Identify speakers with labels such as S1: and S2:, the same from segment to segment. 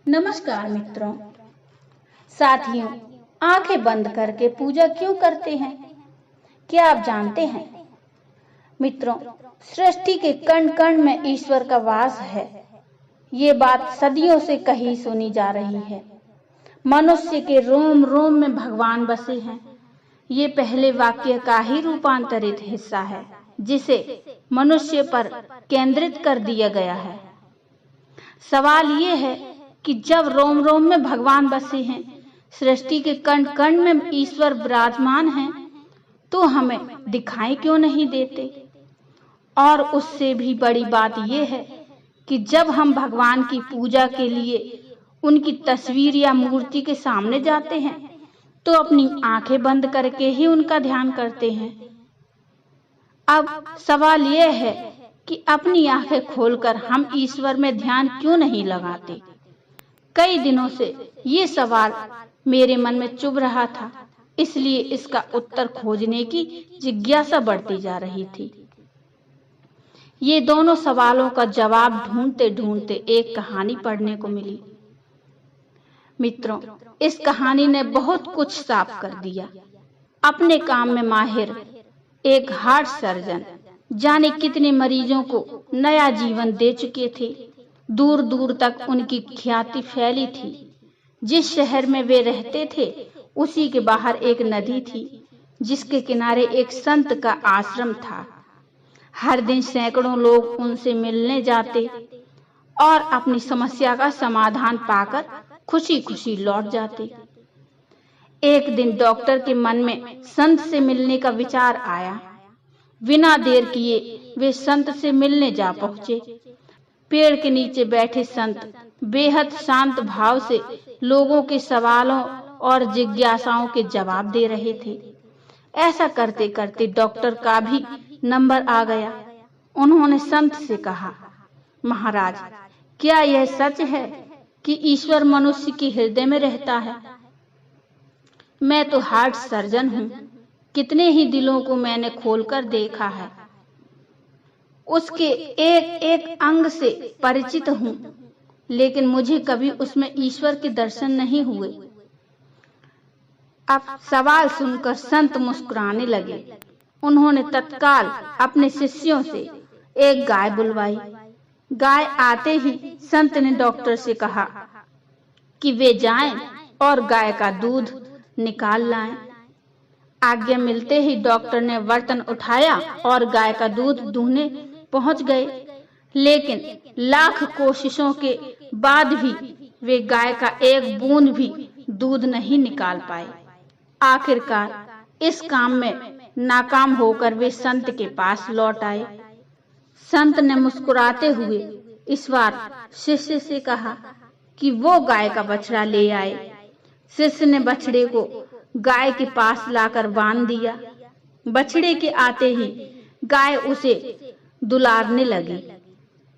S1: नमस्कार मित्रों। साथियों, आंखें बंद करके पूजा क्यों करते हैं? क्या आप जानते हैं? मित्रों, सृष्टि के कण कण में ईश्वर का वास है। ये बात सदियों से कही सुनी जा रही है। मनुष्य के रोम रोम में भगवान बसे हैं। ये पहले वाक्य का ही रूपांतरित हिस्सा है, जिसे मनुष्य पर केंद्रित कर दिया गया है। सवाल ये है कि जब रोम रोम में भगवान बसे हैं, सृष्टि के कण कण में ईश्वर विराजमान हैं, तो हमें दिखाई क्यों नहीं देते? और उससे भी बड़ी बात यह है कि जब हम भगवान की पूजा के लिए उनकी तस्वीर या मूर्ति के सामने जाते हैं, तो अपनी आंखें बंद करके ही उनका ध्यान करते हैं। अब सवाल यह है कि अपनी आंखें खोलकर हम ईश्वर में ध्यान क्यों नहीं लगाते? कई दिनों से ये सवाल मेरे मन में चुभ रहा था, इसलिए इसका उत्तर खोजने की जिज्ञासा बढ़ती जा रही थी। ये दोनों सवालों का जवाब ढूंढते ढूंढते एक कहानी पढ़ने को मिली। मित्रों, इस कहानी ने बहुत कुछ साफ कर दिया। अपने काम में माहिर एक हार्ट सर्जन जाने कितने मरीजों को नया जीवन दे चुके थे। दूर दूर तक उनकी ख्याति फैली थी। जिस शहर में वे रहते थे, उसी के बाहर एक नदी थी, जिसके किनारे एक संत का आश्रम था। हर दिन सैकड़ों लोग उनसे मिलने जाते और अपनी समस्या का समाधान पाकर खुशी खुशी लौट जाते। एक दिन डॉक्टर के मन में संत से मिलने का विचार आया। बिना देर किए वे संत से मिलने जा पहुंचे। पेड़ के नीचे बैठे संत बेहद शांत भाव से लोगों के सवालों और जिज्ञासाओं के जवाब दे रहे थे। ऐसा करते करते डॉक्टर का भी नंबर आ गया। उन्होंने संत से कहा, महाराज, क्या यह सच है कि ईश्वर मनुष्य के हृदय में रहता है? मैं तो हार्ट सर्जन हूँ। कितने ही दिलों को मैंने खोलकर देखा है। उसके एक एक अंग से परिचित हूँ, लेकिन मुझे कभी उसमें ईश्वर के दर्शन नहीं हुए। अब सवाल सुनकर संत मुस्कुराने लगे। उन्होंने तत्काल अपने शिष्यों से एक गाय बुलवाई। गाय आते ही संत ने डॉक्टर से कहा कि वे जाएं और गाय का दूध निकाल लाएं। आज्ञा मिलते ही डॉक्टर ने बर्तन उठाया और गाय का दूध दूहने पहुंच गए, लेकिन लाख कोशिशों के बाद भी वे गाय का एक बूंद भी दूध नहीं निकाल पाए। आखिरकार इस काम में नाकाम होकर वे संत के पास लौट आए। संत ने मुस्कुराते हुए इस बार शिष्य से कहा कि वो गाय का बछड़ा ले आए। शिष्य ने बछड़े को गाय के पास लाकर बांध दिया। बछड़े के आते ही गाय उसे दुलारने लगी।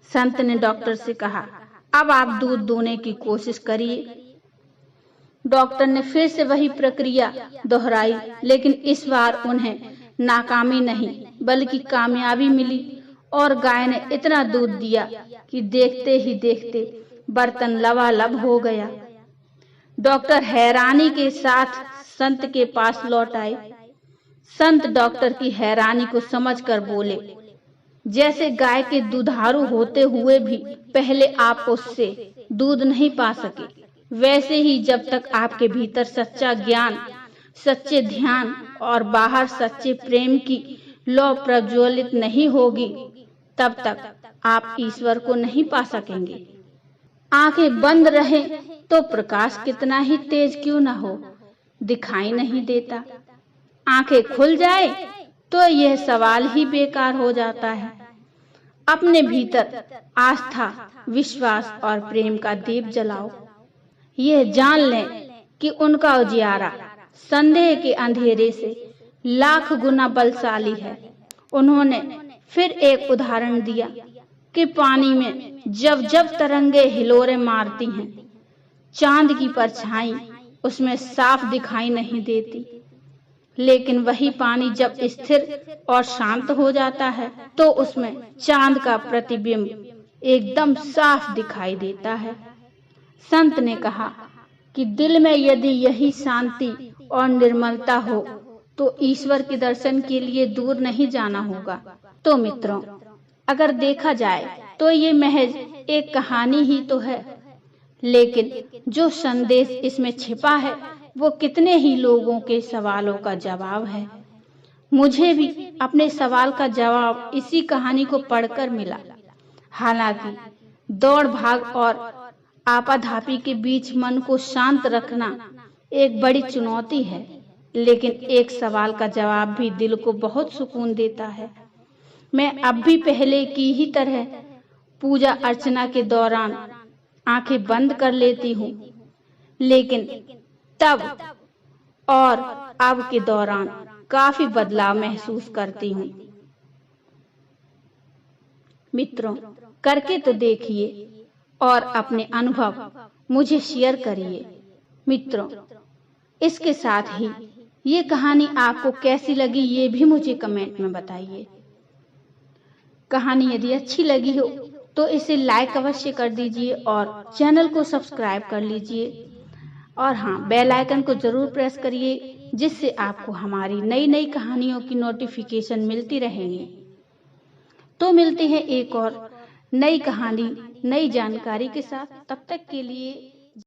S1: संत ने डॉक्टर से कहा, अब आप दूध दूहने की कोशिश करिए। डॉक्टर ने फिर से वही प्रक्रिया दोहराई, लेकिन इस बार उन्हें नाकामी नहीं बल्कि कामयाबी मिली और गाय ने इतना दूध दिया कि देखते ही देखते बर्तन लबालब हो गया। डॉक्टर हैरानी के साथ संत के पास लौट आए। संत डॉक्टर की हैरानी को समझकर बोले, जैसे गाय के दुधारू होते हुए भी पहले आप उससे दूध नहीं पा सके, वैसे ही जब तक आपके भीतर सच्चा ज्ञान, सच्चे ध्यान और बाहर सच्चे प्रेम की लौ प्रज्वलित नहीं होगी, तब तक आप ईश्वर को नहीं पा सकेंगे। आंखें बंद रहे तो प्रकाश कितना ही तेज क्यों न हो, दिखाई नहीं देता। आंखें खुल जाए तो यह सवाल ही बेकार हो जाता है। अपने भीतर आस्था, विश्वास और प्रेम का दीप जलाओ। यह जान लें कि उनका उजियारा संदेह के अंधेरे से लाख गुना बलशाली है। उन्होंने फिर एक उदाहरण दिया कि पानी में जब जब तरंगे हिलोरे मारती हैं, चांद की परछाई उसमें साफ दिखाई नहीं देती, लेकिन वही पानी जब स्थिर और शांत हो जाता है तो उसमें चांद का प्रतिबिंब एकदम साफ दिखाई देता है। संत ने कहा कि दिल में यदि यही शांति और निर्मलता हो तो ईश्वर के दर्शन के लिए दूर नहीं जाना होगा। तो मित्रों, अगर देखा जाए तो ये महज एक कहानी ही तो है, लेकिन जो संदेश इसमें छिपा है वो कितने ही लोगों के सवालों का जवाब है। मुझे भी अपने सवाल का जवाब इसी कहानी को पढ़कर मिला। हालांकि दौड़ भाग और आपाधापी के बीच मन को शांत रखना एक बड़ी चुनौती है, लेकिन एक सवाल का जवाब भी दिल को बहुत सुकून देता है। मैं अब भी पहले की ही तरह पूजा अर्चना के दौरान आंखें बंद कर लेती हूँ, लेकिन तब और अब के दौरान काफी बदलाव महसूस करती हूँ। मित्रों, करके तो देखिए और अपने अनुभव मुझे शेयर करिए। मित्रों, इसके साथ ही ये कहानी आपको कैसी लगी ये भी मुझे कमेंट में बताइए। कहानी यदि अच्छी लगी हो तो इसे लाइक अवश्य कर दीजिए और चैनल को सब्सक्राइब कर लीजिए। और हाँ, बेल आइकन को जरूर प्रेस करिए, जिससे आपको हमारी नई नई कहानियों की नोटिफिकेशन मिलती रहेंगी। तो मिलते हैं एक और नई कहानी, नई जानकारी के साथ। तब तक के लिए